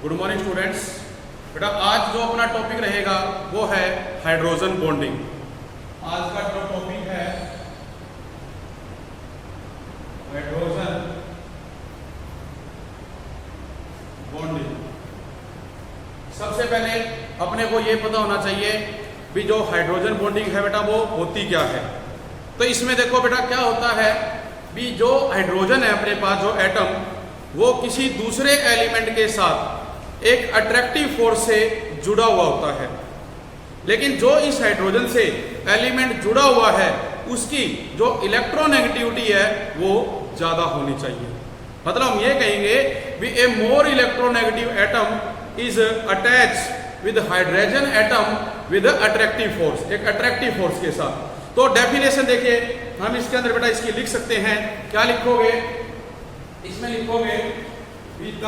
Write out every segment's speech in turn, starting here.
Good morning students. बेटा आज जो अपना टॉपिक रहेगा वो है हाइड्रोजन बॉन्डिंग। आज का जो टॉपिक है हाइड्रोजन बॉन्डिंग। सबसे पहले अपने को ये पता होना चाहिए भी जो हाइड्रोजन बॉन्डिंग है बेटा वो होती क्या है। तो इसमें देखो बेटा क्या होता है भी जो हाइड्रोजन है अपने पास जो एटम वो किसी दूसरे एलिमेंट के साथ एक अट्रैक्टिव फोर्स से जुड़ा हुआ होता है, लेकिन जो इस हाइड्रोजन से एलिमेंट जुड़ा हुआ है उसकी जो इलेक्ट्रोनेगेटिविटी है वो ज़्यादा होनी चाहिए। मतलब हम ये कहेंगे भी a more electronegative atom is attach with hydrogen atom with attractive force, एक अट्रैक्टिव फोर्स के साथ। तो डेफिनेशन देखिए हम इसके अंदर बेटा इसकी लिख सकते हैं। क्या लिखोगे इसमें? लिखोगे विद द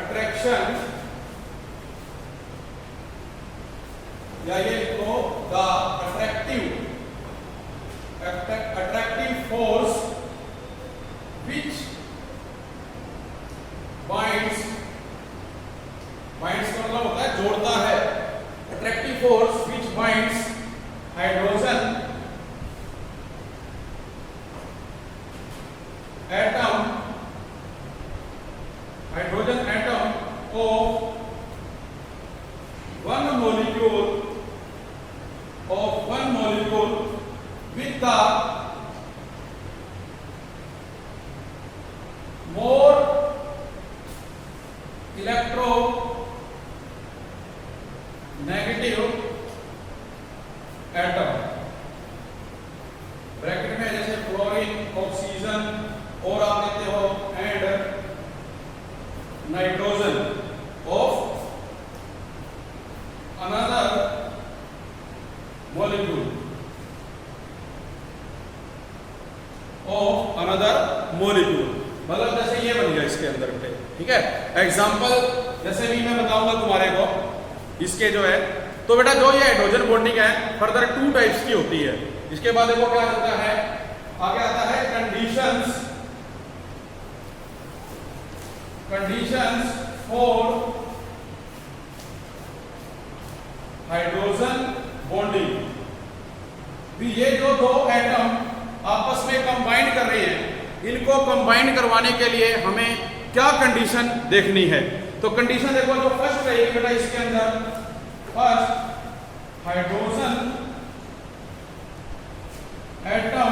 अट्रैक्शन, या ये लिखो the attractive force which binds का मतलब होता है जोड़ता है। Attractive force which binds hydrogen atom of one molecule with the more electronegative atom। Bracket में जैसे फ्लोरीन, ऑक्सीजन और आप लेते हो and nitrogen of another molecule मतलब जैसे ये बन गया इसके अंदर पे, ठीक है। एग्जांपल जैसे भी मैं बताऊंगा तुम्हारे को इसके जो है, तो बेटा जो ये हाइड्रोजन बॉन्डिंग है फर्दर 2 टाइप्स की होती है। इसके बाद देखो क्या आता है, आगे आता है कंडीशंस फॉर हाइड्रोजन बॉन्डिंग। ये जो दो एटम आपस में कंबाइन कर रहे हैं, इनको कंबाइन करवाने के लिए हमें क्या कंडीशन देखनी है। तो कंडीशन देखो जो फर्स्ट रहेगी बेटा इसके अंदर, first hydrogen atom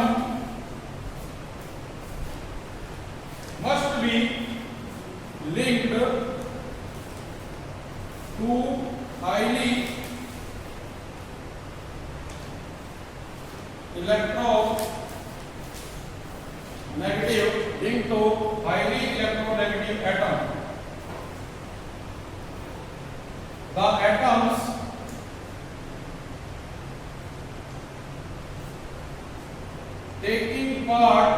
must B linked to highly electronegative atom. The atoms taking part,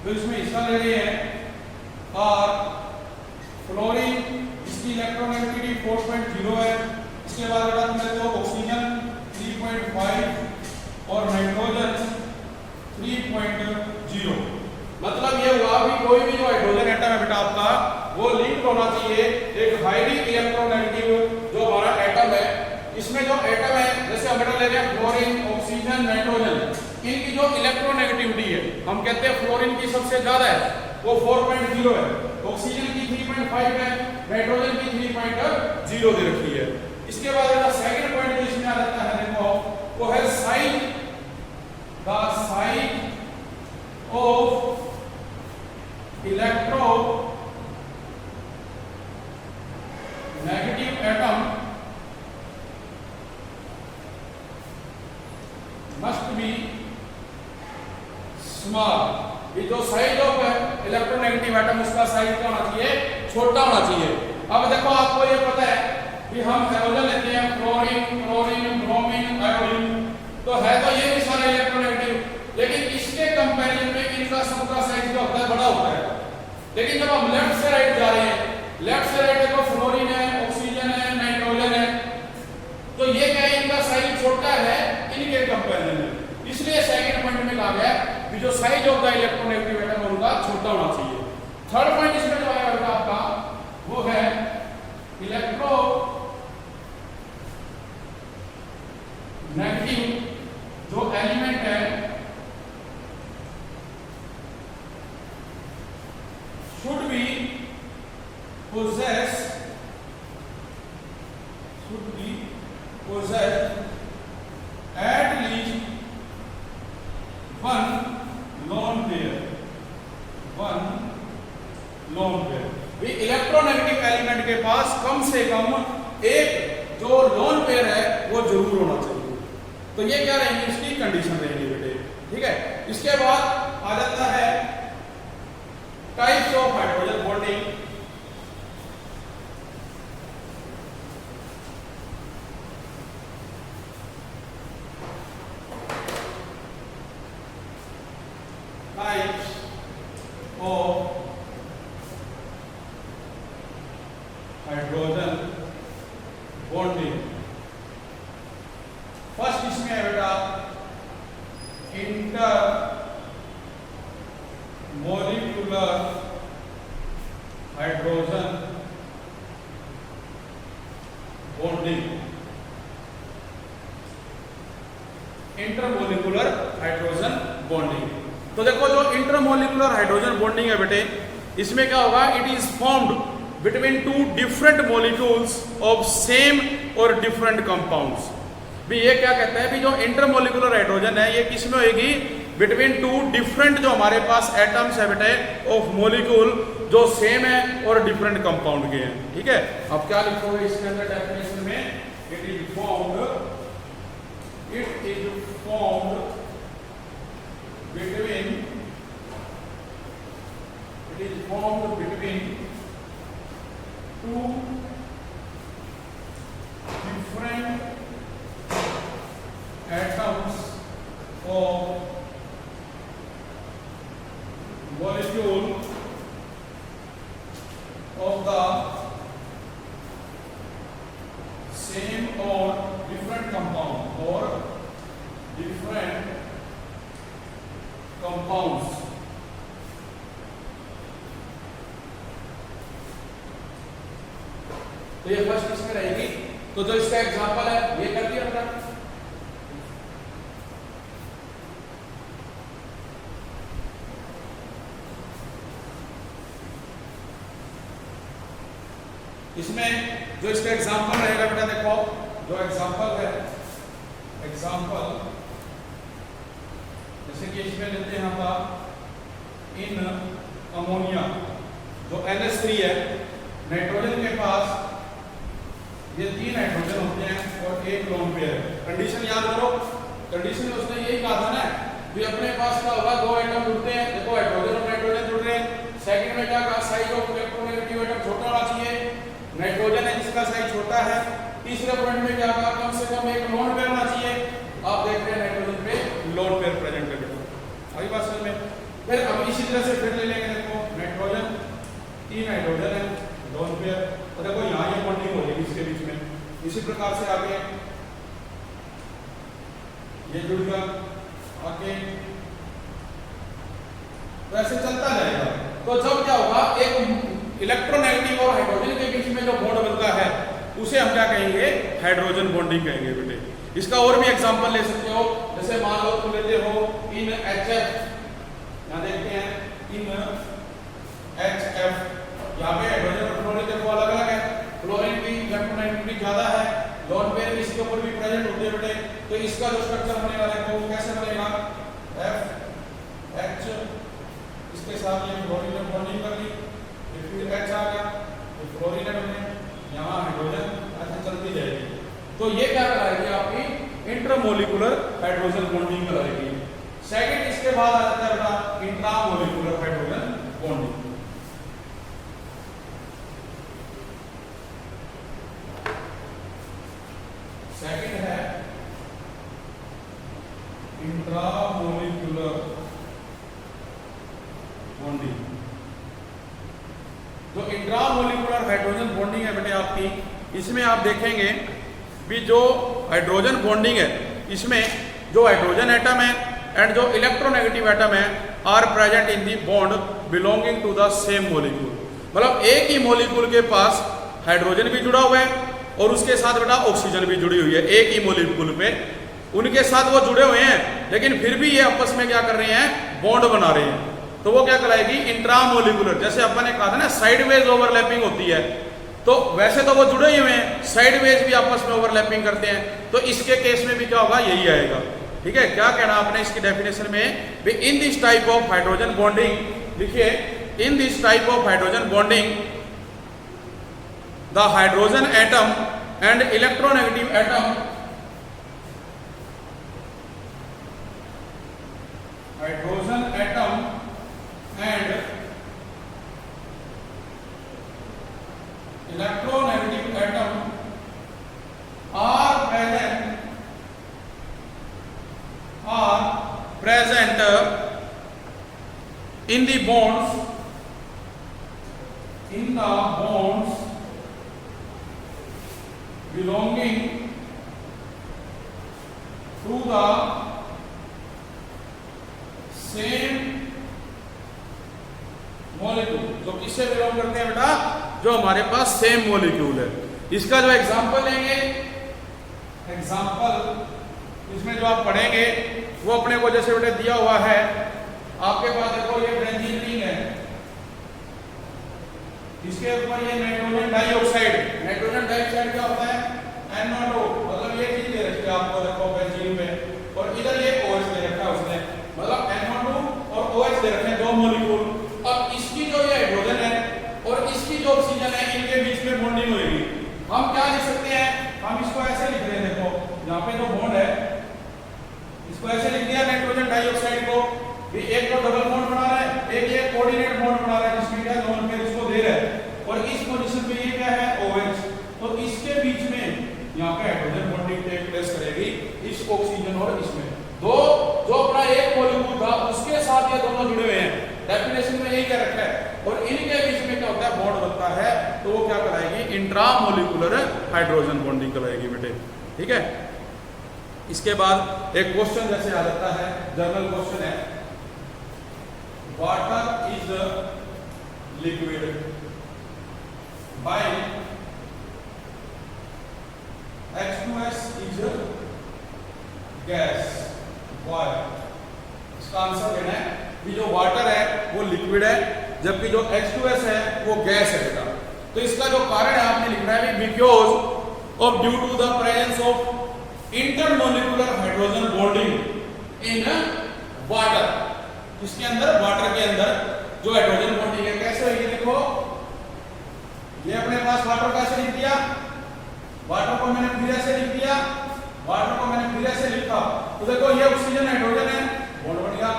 जो इसमें हिस्सा ले रहे हैं, और फ्लोरीन इसकी इलेक्ट्रोनेगेटिविटी 4.0 है। इसके बाद बेटा तुम देखो ऑक्सीजन 3.5 और नाइट्रोजन 3.0। मतलब ये हुआ भी कोई भी जो हाइड्रोजन एटम है बेटा आपका वो लिंक होना चाहिए एक हाईली इलेक्ट्रोनेगेटिव जो हमारा एटम है। इसमें जो एटम है जैसे हम बेटा ले रहे हैं फ्लोरीन, ऑक्सीजन, नाइट्रोजन, इनकी जो इलेक्ट्रोनेगेटिविटी है हम कहते हैं फ्लोरीन की सबसे ज्यादा है, वो 4.0 है, ऑक्सीजन की 3.5 है, नाइट्रोजन की 3.0 दे रखी है। इसके बाद बेटा सेकंड पॉइंट जो इसमें आ जाता है देखो वो है sign, the sign of electronegative atom must be small. ये जो साइज ऑफ इलेक्ट्रोनेगेटिव एटम उसका साइज क्या होना चाहिए? छोटा होना चाहिए। अब देखो आपको ये पता है कि हम हाइड्रोजन लेते हैं क्लोरीन, ब्रोमीन, आयोडीन, तो है तो ये भी सारे इलेक्ट्रोनेगेटिव, लेकिन इसके कंपैरिजन में इनका सबका साइज जो होता है बड़ा होता है। लेकिन जब हम लेफ्ट से राइट जा रहे हैं, लेफ्ट से राइट देखो फ्लोरीन है, ऑक्सीजन है, नाइट्रोजन है, तो ये क्या है इनका साइज छोटा है इनके कंपैरिजन में। इसलिए सेकंड पॉइंट में कहा गया कि जो size of the electronegative atom होगा छोटा होना चाहिए। थर्ड पॉइंट इसमें जो आएगा बेटा आपका वो है इलेक्ट्रो नेगेटिव जो एलिमेंट है should be possessed at least one lone pair भी इलेक्ट्रोनेगेटिव एलिमेंट के पास कम से कम एक जो लोन पेयर है वो जरूर होना चाहिए। तो ये क्या रहेंगी इसकी कंडीशन रहेगी बेटे, ठीक है। इसके बाद आ जाता है types of hydrogen bonding. Types of hydrogen bonding. First इसमें है बेटा inter molecular hydrogen bonding. Intermolecular hydrogen bonding. तो देखो जो इंटरमोलिकुलर हाइड्रोजन बॉन्डिंग है बेटे, इसमें क्या होगा, it is formed between two different molecules of same और डिफरेंट कंपाउंड्स। भी ये क्या कहता है भी जो इंटरमोलिकुलर हाइड्रोजन है ये किसमें होगी, बिटवीन टू डिफरेंट जो हमारे पास एटम्स है बेटे ऑफ मॉलिक्यूल जो सेम है और डिफरेंट कंपाउंड के हैं, ठीक है। अब क्या लिखोगे इसके अंदर डेफिनेशन में, it is formed between two different atoms of molecule of the same or different compounds। तो ये फर्स्ट इसमें रहेगी। तो जो इसका एग्जांपल है ये कर दिया बेटा। इसमें जो इसका एग्जांपल रहेगा बेटा, देखो जो एग्जांपल है, एग्जांपल जैसे कि इसमें लेते हैं हम इन अमोनिया जो NH3 है, नाइट्रोजन के पास ये 3 नाइट्रोजन होते हैं और एक लोन पेयर। कंडीशन याद करो, कंडीशन में उसने यही कहा था ना कि अपने पास क्या होगा, 2 एटम जुड़ते हैं, देखो हाइड्रोजन और नाइट्रोजन जुड़ रहे हैं। सेकंड में क्या कहा, साइज ऑफ इलेक्ट्रोनेगेटिव एटम छोटा होना चाहिए, नाइट्रोजन है जिसका साइज छोटा है। तीसरे पॉइंट में क्या कहा, कम से कम एक लोन पेयर होना चाहिए। आप देख रहे हैं नाइट्रोजन पे लोन पेयर प्रेजेंट है बेटा, आई बात समझ में। फिर अब इसी तरह से फिर ले लेंगे, देखो नाइट्रोजन 3 नाइट्रोजन है लोन पेयर, तो देखो यहाँ ये बॉन्डिंग हो जाएगी इसके बीच में। इसी प्रकार से आगे ये जुड़ गया, आगे तो ऐसे चलता जाएगा। तो जब क्या होगा, एक इलेक्ट्रोनेगेटिव और हाइड्रोजन के बीच में जो बॉन्ड बनता है उसे हम क्या कहेंगे, हाइड्रोजन बॉन्डिंग कहेंगे बेटे। इसका और भी एग्जांपल ले सकते हो, जैसे मान लो तुम लेते हो इन HF, यहाँ देखते हैं इन HF, यहाँ पे हाइड्रोजन और फ्लोरीन देखो अलग अलग है, फ्लोरीन की इलेक्ट्रोनेगेटिविटी ज्यादा है, लोन पेयर भी इसके ऊपर भी प्रेजेंट होते हैं बेटे। तो इसका जो स्ट्रक्चर होने वाला है वो कैसे बनेगा, FH, इसके साथ ये फ्लोरीन ने बॉन्डिंग कर ली, फिर H आ गया, तो फ्लोरीन बने, यहाँ हाइड्रोजन ऐसे चलती जाएगी। तो ये क्या कराएगी, आपकी इंटरमोलिकुलर हाइड्रोजन बॉन्डिंग कराएगी। सेकंड इसके बाद आ जाता है बेटा इंट्रामोलिकुलर हाइड्रोजन बॉन्डिंग। सेकंड है इंट्रामोलिकुलर बॉन्डिंग। जो इंट्रामोलिकुलर हाइड्रोजन बॉन्डिंग है बेटे आपकी, इसमें आप देखेंगे भी जो हाइड्रोजन बॉन्डिंग है इसमें जो हाइड्रोजन एटम है एंड जो इलेक्ट्रोनेगेटिव एटम है are present in the bond belonging to the same molecule. मतलब एक ही मोलिक्यूल के पास हाइड्रोजन भी जुड़ा हुआ है और उसके साथ बेटा ऑक्सीजन भी जुड़ी हुई है, एक ही मोलिक्यूल पे उनके साथ वो जुड़े हुए हैं, लेकिन फिर भी ये आपस में क्या कर रहे हैं, बॉन्ड बना रहे हैं। तो वो क्या कहलाएगी, इंट्रामोलिकुलर। जैसे अपन ने कहा था ना साइडवेज ओवरलैपिंग होती है, तो वैसे तो वो जुड़े ही हुए हैं, साइडवेज भी आपस में ओवरलैपिंग करते हैं, तो इसके केस में भी क्या होगा, यही आएगा। ठीक है, क्या कहना आपने इसकी डेफिनेशन में, in this type of hydrogen bonding, लिखिए in this type of hydrogen bonding the hydrogen atom and electronegative atom, hydrogen atom and electronegative atom are present in the bonds belonging to the same molecule। जो किससे belong करते हैं बेटा, जो हमारे पास same molecule है। इसका जो एग्जांपल लेंगे, एग्जाम्पल इसमें जो आप पढ़ेंगे वो अपने को जैसे बेटे दिया हुआ है, आपके पास देखो ये बेंजीन रिंग है, इसके ऊपर ये नाइट्रोजन डाइऑक्साइड, नाइट्रोजन डाइऑक्साइड क्या होता है, NO2, मतलब ये चीज दे रखी है आपको देखो बेंजीन पे, और इधर ये OH दे रखा है उसने, मतलब NO2 और OH दे रखे हैं, दो मॉलिक्यूल। अब इसकी जो ये हाइड्रोजन है और इसकी जो ऑक्सीजन है, इनके बीच में बॉन्डिंग होगी। हम क्या लिख सकते हैं, हम इसको ऐसे लिख रहे हैं, देखो यहाँ पे जो बॉन्ड है इसको ऐसे लिख दिया, नाइट्रोजन डाइऑक्साइड को भी एक तो डबल बॉन्ड बना रहा है, एक ये कोऑर्डिनेट बॉन्ड बना रहा है जिसमें क्या लोन पेयर इसको दे रहा है, और इस पोजीशन पे ये क्या है OH, तो इसके बीच में यहाँ पे हाइड्रोजन बॉन्डिंग टेक प्लेस करेगी इस ऑक्सीजन और इसमें। दो जो अपना एक मॉलिक्यूल था उसके साथ ये दोनों जुड़े हुए हैं, डेफिनेशन में यही क्या रखा है, और इनके बीच में क्या होता है, बॉन्ड बनता है, तो वो क्या कहलाएगी, इंट्रामोलिकुलर हाइड्रोजन बॉन्डिंग कहलाएगी बेटे। ठीक है, इसके बाद एक क्वेश्चन जैसे आ जाता है, जनरल क्वेश्चन है, water is liquid by H2S is gas, why. इसका आंसर देना है कि जो वाटर है वो लिक्विड है, जबकि जो H2S है वो गैस है बेटा। तो इसका जो कारण है आपने लिखना है because of due to the presence of intermolecular hydrogen bonding in water. इसके अंदर, वाटर के अंदर जो हाइड्रोजन बॉन्डिंग है कैसे होगी, देखो ये अपने पास वाटर कैसे लिख दिया, वाटर को मैंने फिर ऐसे लिख दिया, वाटर को मैंने फिर ऐसे लिखा, तो देखो ये ऑक्सीजन हाइड्रोजन है, बॉन्ड बन गया,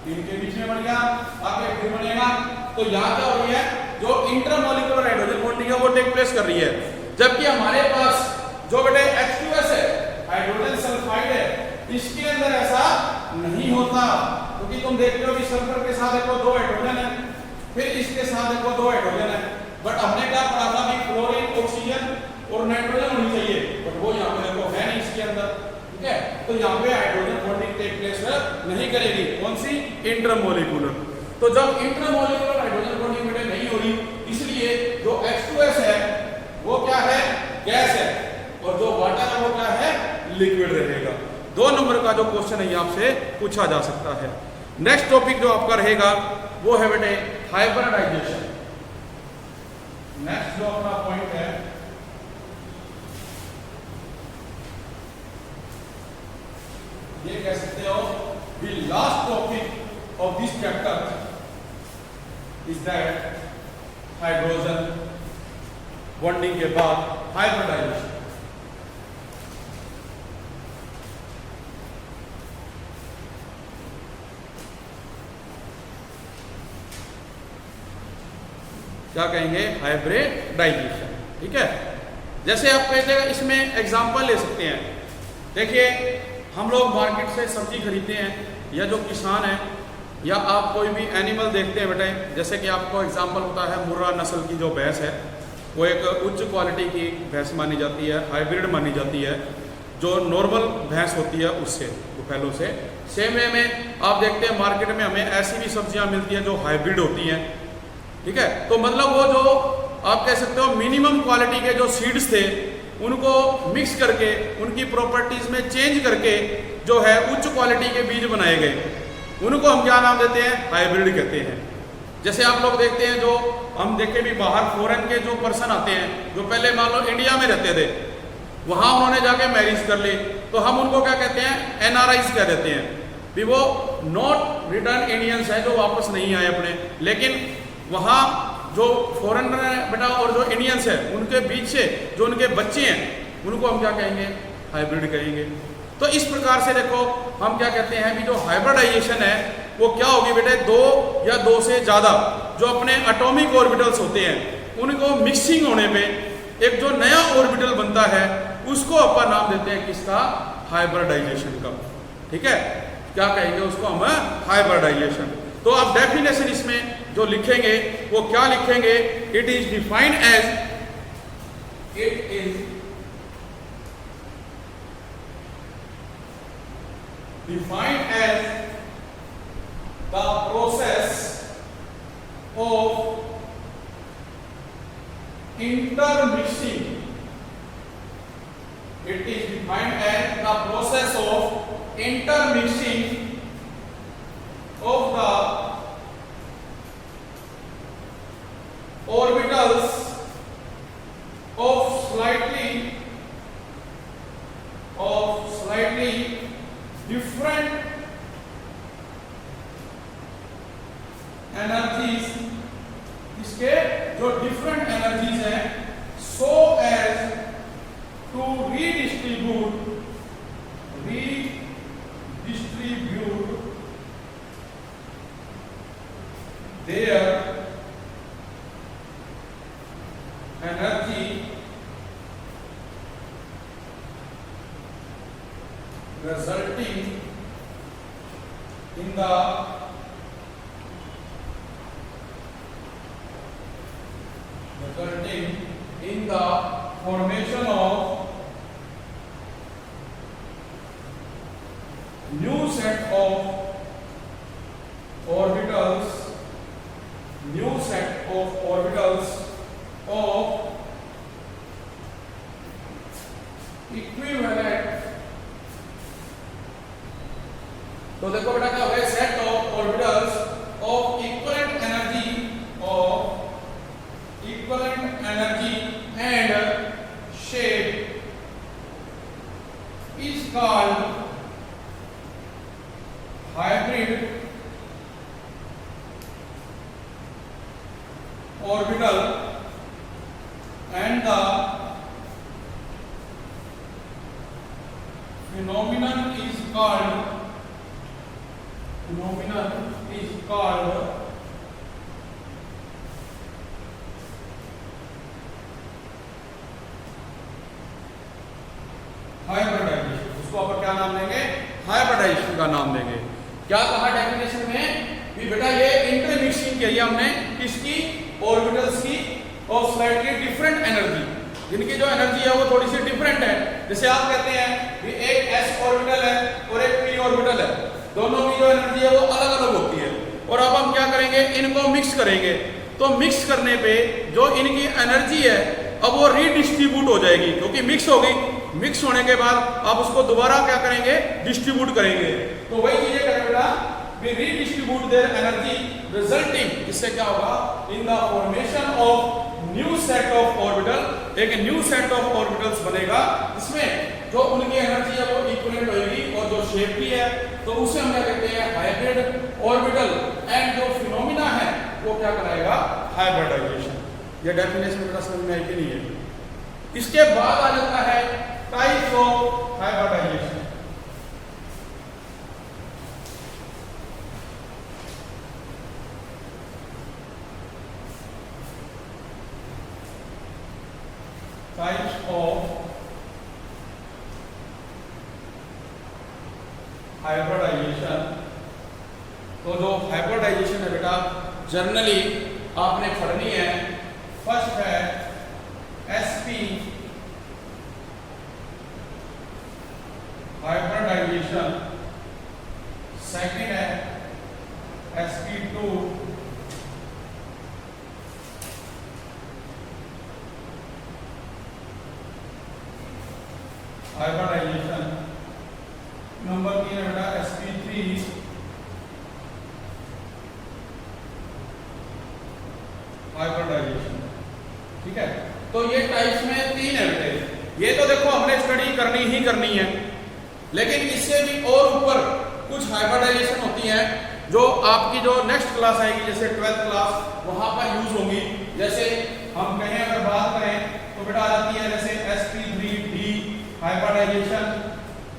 इनके बीच में बन गया, आगे फिर बनेगा। तो यहाँ क्या हो रही है, जो इंटरमोलिकुलर हाइड्रोजन बॉन्डिंग है वो टेक प्लेस कर रही है, जबकि हमारे पास जो बेटे H2S है, हाइड्रोजन सल्फाइड है, इसके अंदर ऐसा नहीं होता, क्योंकि तुम देखते हो कि सल्फर के साथ देखो दो हाइड्रोजन है, फिर इसके साथ देखो दो हाइड्रोजन है, बट हमने क्या पढ़ा था कि क्लोरीन, ऑक्सीजन और नाइट्रोजन होनी चाहिए, बट वो यहाँ पे देखो है नहीं इसके अंदर। ठीक है, तो यहाँ पे हाइड्रोजन बॉन्डिंग टेक प्लेस नहीं करेगी, कौन सी, इंटरमोलिकुलर। तो जब इंटरमोलिकुलर हाइड्रोजन बॉन्डिंग बेटे नहीं हो रही, इसलिए जो H2S है वो क्या है, गैस है, और जो वाटर है वो क्या है, लिक्विड रहेगा। 2 नंबर का जो क्वेश्चन है ये आपसे पूछा जा सकता है। नेक्स्ट टॉपिक जो आपका रहेगा वो है बेटे हाइब्रिडाइजेशन। नेक्स्ट जो अपना पॉइंट है, ये कह सकते हो the last topic of this chapter is that hydrogen bonding के बाद हाइब्रिडाइजेशन। क्या कहेंगे, हाइब्रिडाइजेशन। ठीक है, जैसे आप कहते हैं, इसमें एग्जांपल ले सकते हैं। देखिए हम लोग मार्केट से सब्जी खरीदते हैं, या जो किसान है, या आप कोई भी एनिमल देखते हैं बेटे, जैसे कि आपको एग्जांपल होता है मुर्रा नस्ल की जो भैंस है, वो एक उच्च क्वालिटी की भैंस मानी जाती है, हाइब्रिड मानी जाती है। जो नॉर्मल भैंस होती है उससे, बुफेलो से। सेम वे में आप देखते हैं मार्केट में हमें ऐसी भी सब्जियां मिलती हैं जो हाइब्रिड होती हैं, ठीक है। तो मतलब वो जो आप कह सकते हो मिनिमम क्वालिटी के जो सीड्स थे उनको मिक्स करके उनकी प्रॉपर्टीज में चेंज करके जो है उच्च क्वालिटी के बीज बनाए गए, उनको हम क्या नाम देते हैं, हाइब्रिड कहते हैं। जैसे आप लोग देखते हैं जो हम देखे भी बाहर फॉरेन के जो पर्सन आते हैं जो पहले मान लो इंडिया में रहते थे, वहां उन्होंने जाके मैरिज कर ली, तो हम उनको क्या कहते हैं, एनआरआईज कह देते हैं भी वो नॉट रिटर्न इंडियंस है जो वापस नहीं आए अपने, लेकिन वहाँ जो फॉरेनर है बेटा और जो इंडियंस है उनके बीच से जो उनके बच्चे हैं उनको हम क्या कहेंगे, हाइब्रिड कहेंगे। तो इस प्रकार से देखो हम क्या कहते हैं भी जो हाइब्रिडाइजेशन है वो क्या होगी बेटे, दो या दो से ज़्यादा जो अपने एटॉमिक ऑर्बिटल्स होते हैं उनको मिक्सिंग होने पे एक जो नया ऑर्बिटल बनता है उसको अपन नाम देते हैं किसका, हाइब्रिडाइजेशन का, ठीक है। क्या कहेंगे उसको हम, हाइब्रिडाइजेशन। तो आप डेफिनेशन इसमें जो लिखेंगे वो क्या लिखेंगे, it is defined as, it is defined as the process of intermixing, it is defined as the process of intermixing of the orbitals of slightly different energies, इसके जो डिफरेंट एनर्जीज हैं, so as to redistribute their energy resulting in the formation of new set of orbitals of equivalent, तो देखो बेटा क्या होगा, set of orbitals of equivalent energy and shape is called hybrid orbital and the phenomenon is called hybridization. उसको अपन क्या नाम देंगे, हाइब्रिडाइजेशन का नाम देंगे। क्या कहा डेफिनेशन में भी बेटा, ये इंटरमिक्सिंग किया हमने किसकी, ऑर्बिटल्स की और स्लाइटली डिफरेंट एनर्जी, जिनकी जो एनर्जी है वो थोड़ी सी डिफरेंट है। जैसे आप कहते हैं कि एक s ऑर्बिटल है और एक p ऑर्बिटल है, दोनों की जो एनर्जी है वो अलग अलग होती है, और अब हम क्या करेंगे, इनको मिक्स करेंगे। तो मिक्स करने पे जो इनकी एनर्जी है अब वो रीडिस्ट्रीब्यूट हो जाएगी, क्योंकि मिक्स होगी। मिक्स होने के बाद आप उसको दोबारा क्या करेंगे, डिस्ट्रीब्यूट करेंगे। तो वही चीजें करें बेटा, we redistribute their energy resulting, इससे क्या होगा, in the formation of new set of orbital, एक न्यू सेट ऑफ ऑर्बिटल्स बनेगा, इसमें जो उनकी एनर्जी है वो इक्विवेलेंट होगी और जो शेप भी है, तो उसे हम क्या कहते हैं, हाइब्रिड ऑर्बिटल। एंड जो फिनोमिना है वो क्या कराएगा, हाइब्रिडाइजेशन। ये डेफिनेशन मेरा समझ में आई कि नहीं है। इसके बाद आ जाता है types of hybridization. Types of hybridization. तो जो हाइब्रिडाइजेशन है बेटा, जनरली आपने पढ़नी है। फर्स्ट है sp हाइब्रिडाइजेशन, सेकंड है sp2 हाइब्रिडाइजेशन, नंबर 3 है बेटा sp3 हाइब्रिडाइजेशन। ठीक है, तो ये टाइप्स में 3 है बेटे। ये तो देखो हमने स्टडी करनी ही करनी है, लेकिन इससे भी और ऊपर कुछ हाइब्रिडाइजेशन होती है जो आपकी जो नेक्स्ट क्लास आएगी, जैसे 12th क्लास, वहां पर यूज होंगी। जैसे हम कहें अगर बात करें तो बेटा आ जाती है जैसे sp3d हाइब्रिडाइजेशन,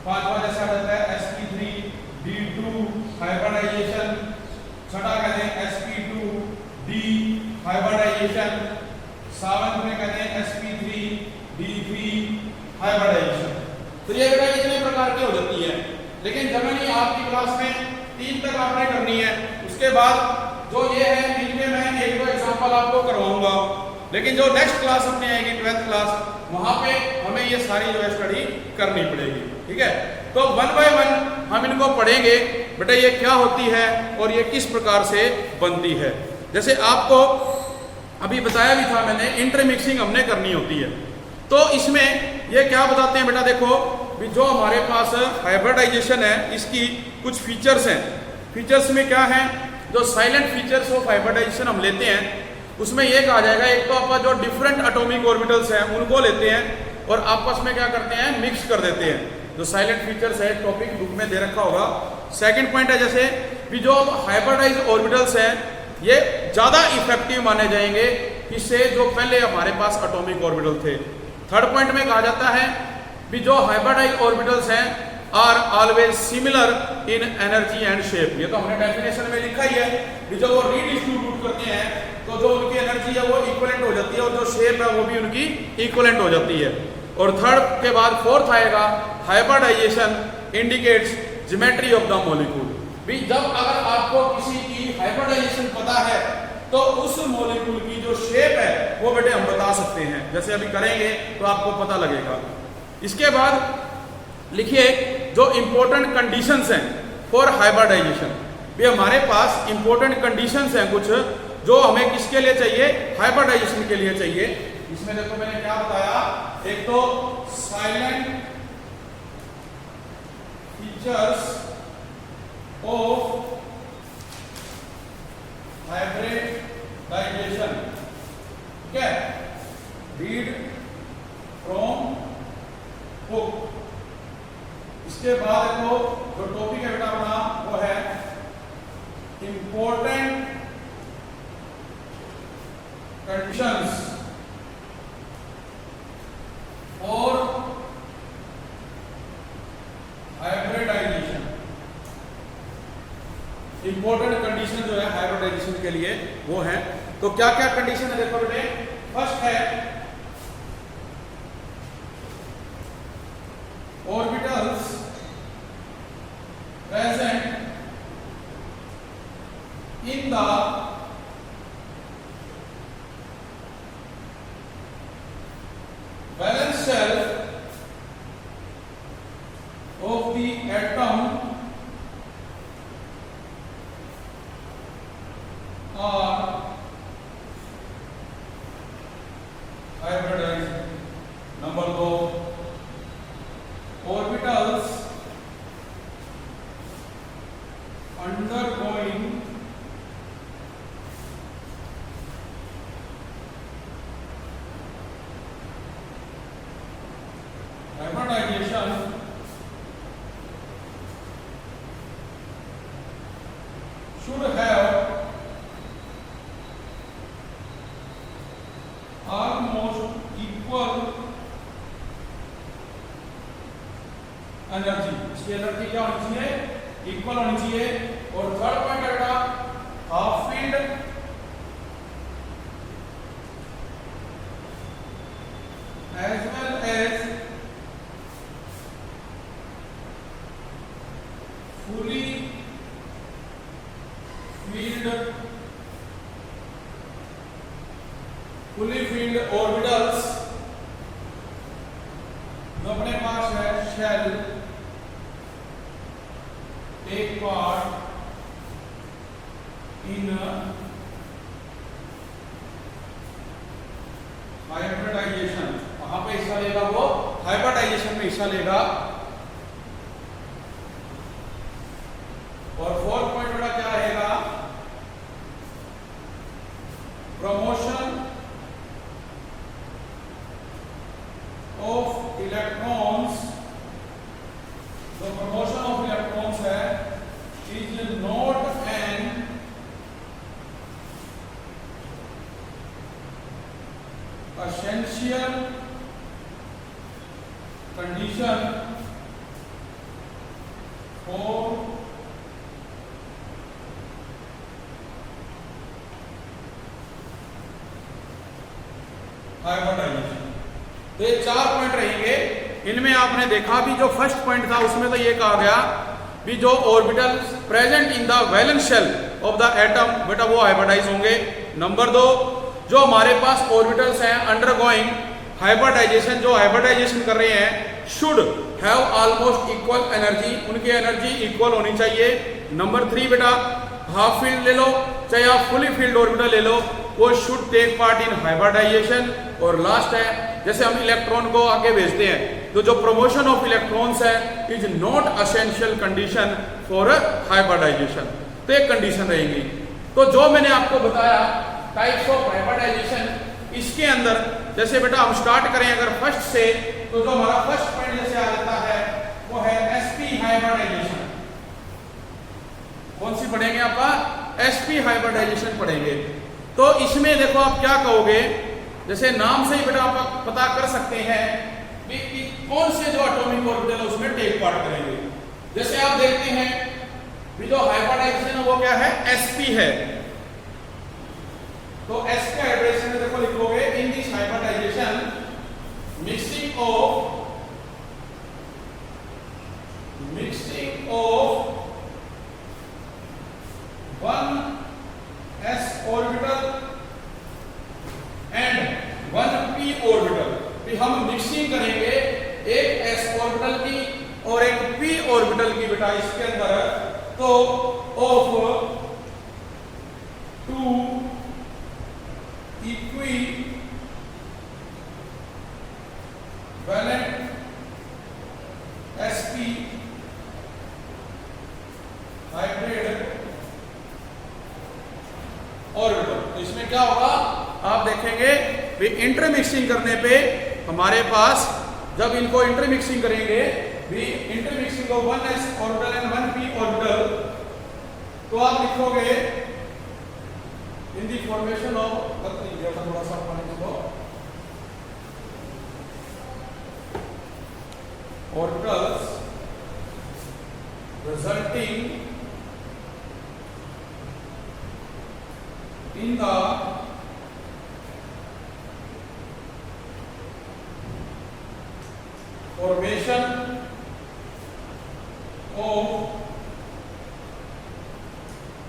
पांचवा जैसा आ जाता है sp3d2 हाइब्रिडाइजेशन, छठा कहते हैं sp2d हाइब्रिडाइजेशन, सातवें में कहते हैं sp3d3 हाइब्रिडाइजेशन। तो ये बेटा कितने प्रकार की हो जाती है, लेकिन जनरली आपकी क्लास में 3 तक आपने करनी है। उसके बाद जो ये है इनके मैं एक दो एग्जांपल आपको करवाऊंगा, लेकिन जो नेक्स्ट क्लास अपनी आएगी 12th क्लास, वहां पे हमें ये सारी जो है स्टडी करनी पड़ेगी। ठीक है, तो 1 बाय 1 हम इनको पढ़ेंगे बेटा, ये क्या होती है और ये किस प्रकार से बनती है। जैसे आपको अभी बताया भी था मैंने, इंटरमिक्सिंग हमने करनी होती है। तो इसमें ये क्या बताते हैं बेटा, देखो भी जो हमारे पास हाइब्रिडाइजेशन है इसकी कुछ फीचर्स हैं। फीचर्स में क्या है, जो साइलेंट फीचर्स ऑफ हाइब्रिडाइजेशन हम लेते हैं उसमें ये कहा जाएगा, एक तो आप जो डिफरेंट एटॉमिक ऑर्बिटल्स हैं उनको लेते हैं और आपस में क्या करते हैं, मिक्स कर देते हैं। जो साइलेंट फीचर्स है टॉपिक बुक में दे रखा होगा। सेकंड पॉइंट है जैसे भी जो हाइब्रिडाइज्ड ऑर्बिटल्स हैं ये ज्यादा इफेक्टिव माने जाएंगे इससे जो पहले हमारे पास एटॉमिक ऑर्बिटल थे। थर्ड पॉइंट में कहा जाता है भी जो हाइब्रिडाइज्ड ऑर्बिटल्स हैं are always similar in energy and shape. ये तो हमने डेफिनेशन में लिखा ही है कि जो वो रीडिस्ट्रीब्यूट करते हैं तो जो उनकी एनर्जी है वो इक्विवेलेंट हो जाती है और जो शेप है वो भी उनकी इक्विवेलेंट हो जाती है। और थर्ड के बाद फोर्थ आएगा hybridization indicates geometry of the molecule. भी जब अगर आपको किसी की हाइब्रिडाइजेशन पता है तो उस मॉलिक्यूल की जो शेप है वो बेटे हम बता सकते हैं, जैसे अभी करेंगे तो आपको पता लगेगा। इसके बाद लिखिए जो इंपॉर्टेंट कंडीशंस हैं फॉर हाइब्रिडाइजेशन। भी हमारे पास इंपॉर्टेंट कंडीशंस हैं कुछ जो हमें किसके लिए चाहिए, हाइब्रिडाइजेशन के लिए चाहिए। इसमें देखो मैंने क्या बताया, एक तो साइलेंट फीचर्स ऑफ हाइब्रिडाइजेशन। ठीक है, रीड फ्रॉम बुक। इसके बाद देखो जो टॉपिक है बेटा अपना वो है इंपॉर्टेंट कंडीशंस और हाइब्रिडाइजेशन। इंपॉर्टेंट कंडीशन जो है हाइब्रिडाइजेशन के लिए वो है, तो क्या क्या कंडीशन है देखो बेटे। फर्स्ट है orbitals present in the valence shell of the atom are hybridized. Number 2, orbitals undergoing hybridization should have almost equal energy. इसकी एनर्जी क्या होनी चाहिए, इक्वल होनी चाहिए। और थर्ड पॉइंट है बेटा half filled as well as fully filled orbitals जो अपने पास है shell take part in hybridization, कहां पे हिस्सा लेगा वो, हाइब्रिडाइजेशन में हिस्सा लेगा। और फोर्थ पॉइंट बेटा क्या रहेगा, प्रमोशन ऑफ इलेक्ट्रॉन्स, जो प्रमोशन ऑफ इलेक्ट्रॉन्स है is not an essential condition for hybridization. तो ये 4 पॉइंट रहेंगे। इनमें आपने देखा भी जो फर्स्ट पॉइंट था उसमें तो ये कहा गया भी जो orbital present in the valence shell of the atom बेटा वो हाइब्रिडाइज होंगे। नंबर 2, जो हमारे पास ऑर्बिटल्स हैं अंडरगोइंग हाइब्रिडाइजेशन, जो हाइब्रिडाइजेशन कर रहे हैं, should have almost equal energy, उनकी एनर्जी इक्वल होनी चाहिए। नंबर 3 बेटा हाफ फील्ड ले लो चाहे आप फुली फील्ड ऑर्बिटल ले लो, वो should take part in hybridization. और लास्ट है, जैसे हम इलेक्ट्रॉन को आगे भेजते हैं तो जो प्रमोशन ऑफ इलेक्ट्रॉन्स है is not essential condition for hybridization. तो एक कंडीशन रहेगी। तो जो मैंने आपको बताया टाइप्स ऑफ हाइब्रिडाइजेशन, इसके अंदर जैसे बेटा हम स्टार्ट करें अगर फर्स्ट से, तो जो हमारा फर्स्ट पॉइंट जैसे आ जाता है वो है sp हाइब्रिडाइजेशन। कौन सी पढ़ेंगे आप, sp हाइब्रिडाइजेशन पढ़ेंगे। तो इसमें देखो आप क्या कहोगे, जैसे नाम से ही बेटा आप पता कर सकते हैं कि कौन से जो एटॉमिक ऑर्बिटल है उसमें टेक पार्ट करेंगे। जैसे आप देखते हैं भी जो हाइब्रिडाइजेशन है वो क्या है, sp है। तो sp हाइब्रिडाइजेशन में देखो लिखोगे in this hybridization mixing of 1 s orbital and 1 p orbital. फिर हम मिक्सिंग करेंगे एक s ऑर्बिटल की और एक p ऑर्बिटल की बेटा इसके अंदर, तो of 2 equivalent sp hybrid orbital. तो इसमें क्या होगा आप देखेंगे भी इंटरमिक्सिंग करने पे हमारे पास जब इनको इंटरमिक्सिंग करेंगे भी intermixing of 1s orbital and 1p orbital, तो आप लिखोगे इन द फॉर्मेशन ऑफ, थोड़ा सा पानी को, orbitals resulting in the formation of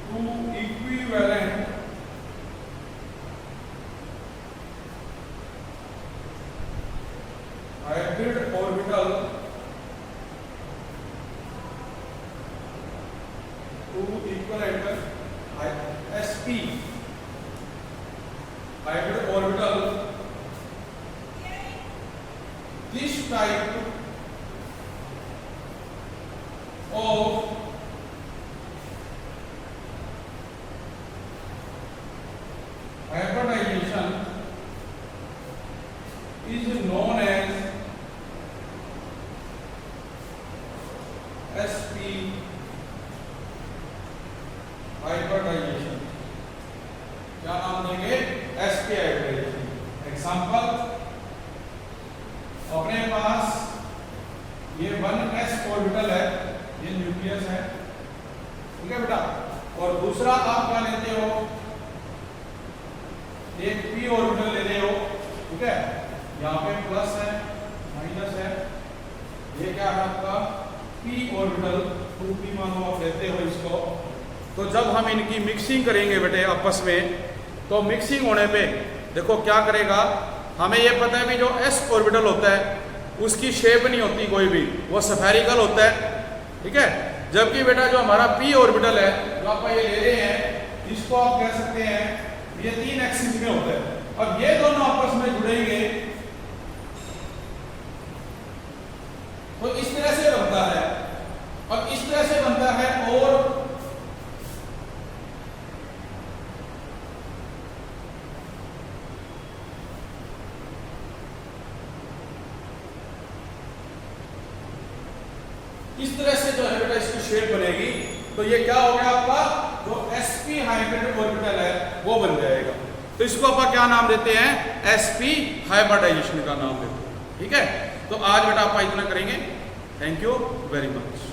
2 equivalent hybrid orbital, 2 equivalent sp hybrid orbital, this type of hybridization is known as sp hybridization। क्या नाम देंगे, sp हाइब्रिडाइजेशन। एग्जांपल, अपने पास ये 1s ऑर्बिटल है, ये न्यूक्लियस है, ठीक है बेटा, और दूसरा आप क्या लेते हो, एक p ऑर्बिटल ले रहे हो, ठीक है, यहाँ पे प्लस है माइनस है, ये क्या है आपका p ऑर्बिटल, 2p मानो आप लेते हो इसको। तो जब हम इनकी मिक्सिंग करेंगे बेटे आपस में, तो मिक्सिंग होने पे देखो क्या करेगा, हमें ये पता है भी जो s ऑर्बिटल होता है उसकी शेप नहीं होती कोई भी, वो स्फेरिकल होता है, ठीक है। जबकि बेटा जो हमारा p ऑर्बिटल है जो आप ये ले रहे हैं इसको आप कह सकते हैं ये 3 एक्सिस में होता है। अब ये दोनों आपस में जुड़ेंगे तो इस तरह से बनता है, और इस तरह से बनता है, और इस तरह से जो है बेटा इसकी शेप बनेगी। तो ये क्या हो गया आपका जो sp हाइब्रिड ऑर्बिटल है वो बन जाएगा। तो इसको आप क्या नाम देते हैं, sp हाइब्रिडाइजेशन का नाम देते हैं। ठीक है, तो आज बेटा आप इतना करेंगे। Thank you very much.